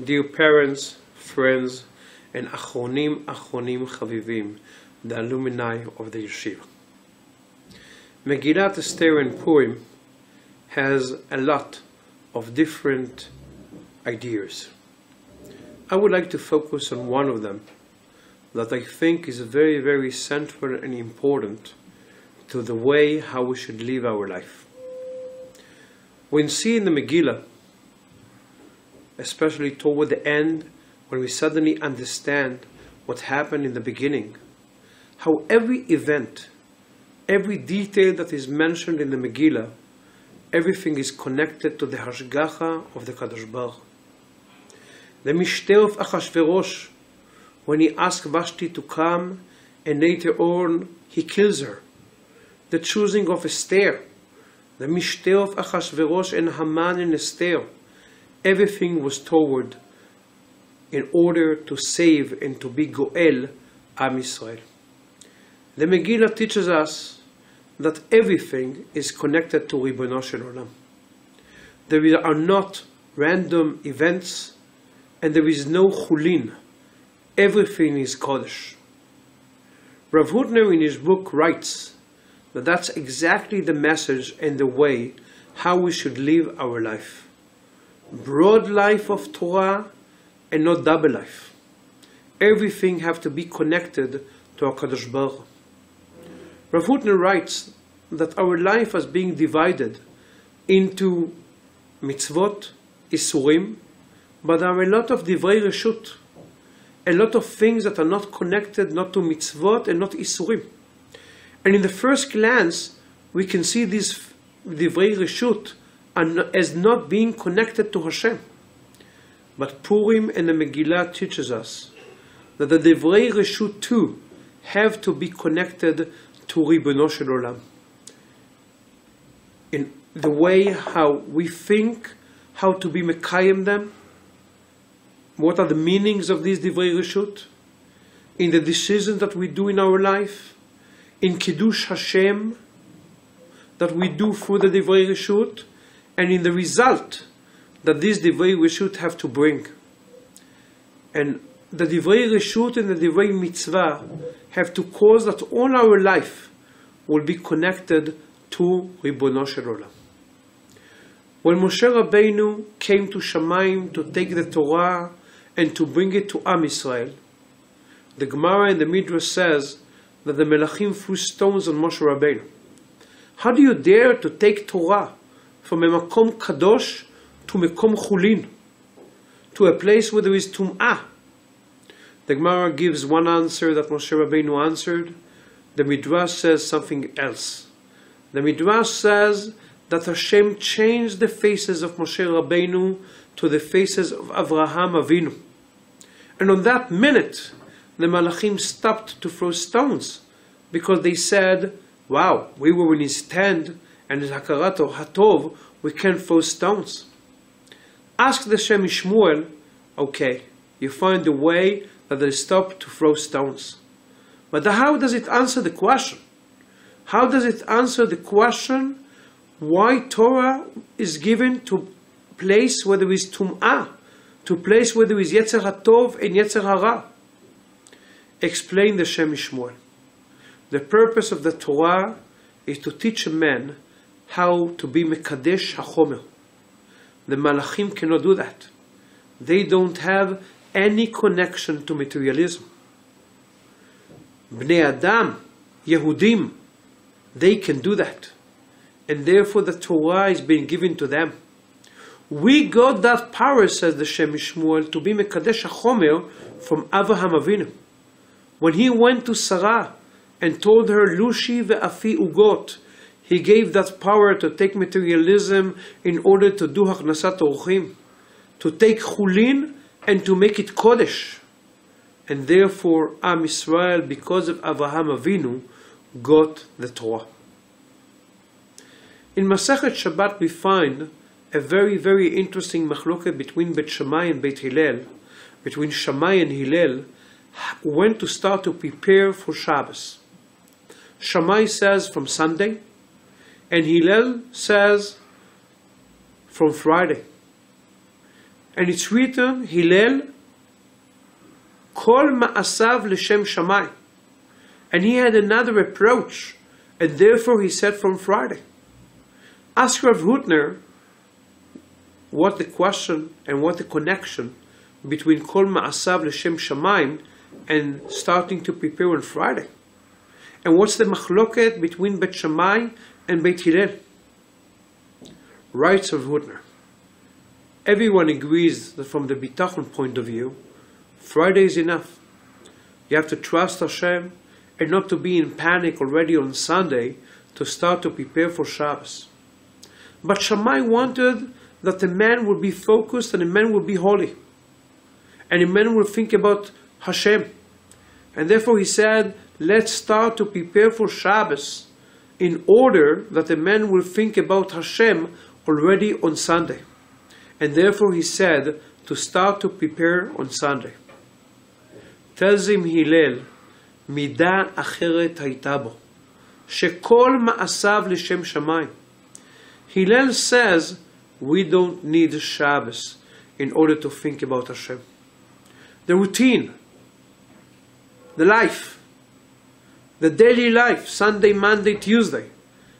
Dear parents, friends, and Achronim Chavivim, the alumni of the yeshiva. Megillat Esther and Purim has a lot of different ideas. I would like to focus on one of them that I think is very, very central and important to the way how we should live our life. We see in the Megillah, especially toward the end, when we suddenly understand what happened in the beginning, how every event, every detail that is mentioned in the Megillah, everything is connected to the Hashgacha of the Kadosh Baruch. The Mishteh of Achashverosh, when he asked Vashti to come and later on he kills her. The choosing of Esther, the Mishteh of Achashverosh and Haman and Esther, everything was toward in order to save and to be Goel Am Yisrael. The Megillah teaches us that everything is connected to Ribono Shel Olam. There are not random events and there is no chulin. Everything is Kodesh. Rav Hutner in his book writes that that's exactly the message and the way how we should live our life. Broad life of Torah and not double life. Everything have to be connected to our Kadosh Baruch. Rav Hutner writes that our life is being divided into mitzvot, isurim, but there are a lot of divrei reshut, a lot of things that are not connected, not to mitzvot and not isurim. And in the first glance, we can see these divrei reshut as not being connected to Hashem. But Purim and the Megillah teaches us that the divrei reshut too have to be connected to Ribono Shel Olam. In the way how we think, how to be mekayem them, what are the meanings of these divrei reshut, in the decisions that we do in our life, in Kiddush Hashem that we do through the divrei reshut, and in the result that these divrei reshut have to bring. And the divrei reshut and the divrei mitzvah have to cause that all our life will be connected to Ribono Shel Olam. When Moshe Rabbeinu came to Shamayim to take the Torah and to bring it to Am Yisrael, the Gemara and the Midrash says that the Melachim threw stones on Moshe Rabbeinu. How do you dare to take Torah from a makom kadosh to makom chulin, to a place where there is tum'ah? The Gemara gives one answer that Moshe Rabbeinu answered. The Midrash says something else. The Midrash says that Hashem changed the faces of Moshe Rabbeinu to the faces of Avraham Avinu. And on that minute, the Malachim stopped to throw stones because they said, wow, we were in his tent and his hakarat hatov, we can't throw stones. Ask the Shem Shmuel, okay, you find a way that they stop to throw stones. But how does it answer the question? How does it answer the question why Torah is given to place where there is tum'ah, to place where there is Yetzer HaTov and Yetzer Hara? Explain the Shem Shmuel. The purpose of the Torah is to teach a man how to be Mekadesh HaChomer. The Malachim cannot do that. They don't have any connection to materialism. Bnei Adam, Yehudim, they can do that. And therefore the Torah is being given to them. We got that power, says the Shem Shmuel, to be Mekadesh HaChomer from Avraham Avinu. When he went to Sarah and told her, Lushi ve'afi ugot, he gave that power to take materialism in order to do Hachnasat Orchim, to take chulin and to make it Kodesh. And therefore, Am Yisrael, because of Avraham Avinu, got the Torah. In Masechet Shabbat we find a very, very interesting machloket between Bet Shammai and Bet Hillel, between Shammai and Hillel, when to start to prepare for Shabbos. Shammai says from Sunday, and Hillel says from Friday. And it's written, Hillel, Kol ma'asav l'shem shamayim. And he had another approach, and therefore he said from Friday. Ask Rav Hutner what the question and what the connection between Kol ma'asav l'shem shamayim and starting to prepare on Friday. And what's the machloket between Bet Shammai and Beit Hillel? Writes Rav Hutner. Everyone agrees that from the bitachon point of view, Friday is enough. You have to trust Hashem and not to be in panic already on Sunday to start to prepare for Shabbos. But Shammai wanted that the man would be focused and the man would be holy. And the man would think about Hashem. And therefore he said, let's start to prepare for Shabbos in order that the man will think about Hashem already on Sunday. And therefore he said to start to prepare on Sunday. Tells him Hillel, מידה אחרת הייתה בו, שכל מעשיו לשם שמיים. Hillel says, we don't need Shabbos in order to think about Hashem. The routine, the life, the daily life, Sunday, Monday, Tuesday,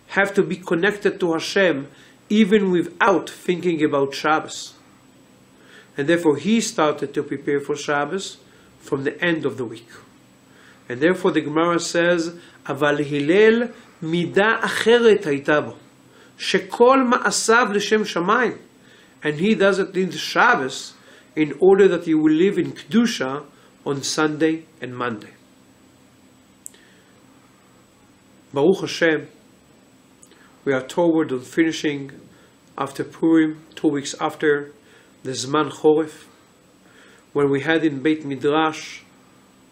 have to be connected to Hashem even without thinking about Shabbos. And therefore he started to prepare for Shabbos from the end of the week. And therefore the Gemara says, אבל הלל מידה אחרת הייתה בו, שכל מעשיו לשם שמיים. And he doesn't need Shabbos in order that he will live in Kedusha on Sunday and Monday. Baruch Hashem, we are toward on finishing after Purim, 2 weeks after the Zman Choref, when we had in Beit Midrash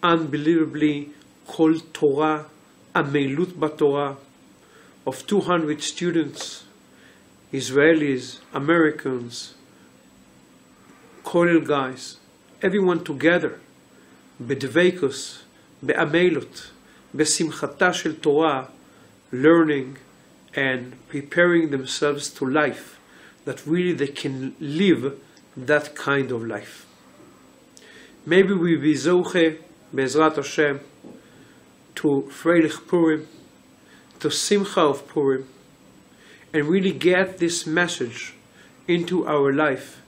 unbelievably Kol Torah, Ameilut BaTorah, of 200 students, Israelis, Americans, Kollel guys, everyone together, Bedveikus, Be'ameilut, Besimchata shel Torah, learning and preparing themselves to life, that really they can live that kind of life. Maybe we be zoche, Be'ezrat Hashem, to Freilich Purim, to Simcha of Purim, and really get this message into our life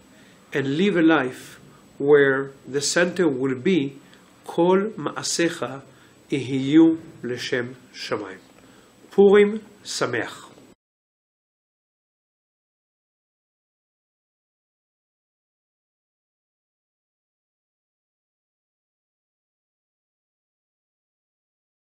and live a life where the center will be Kol Ma'asecha Ihiyu L'Shem Shamayim. Purim Sameach.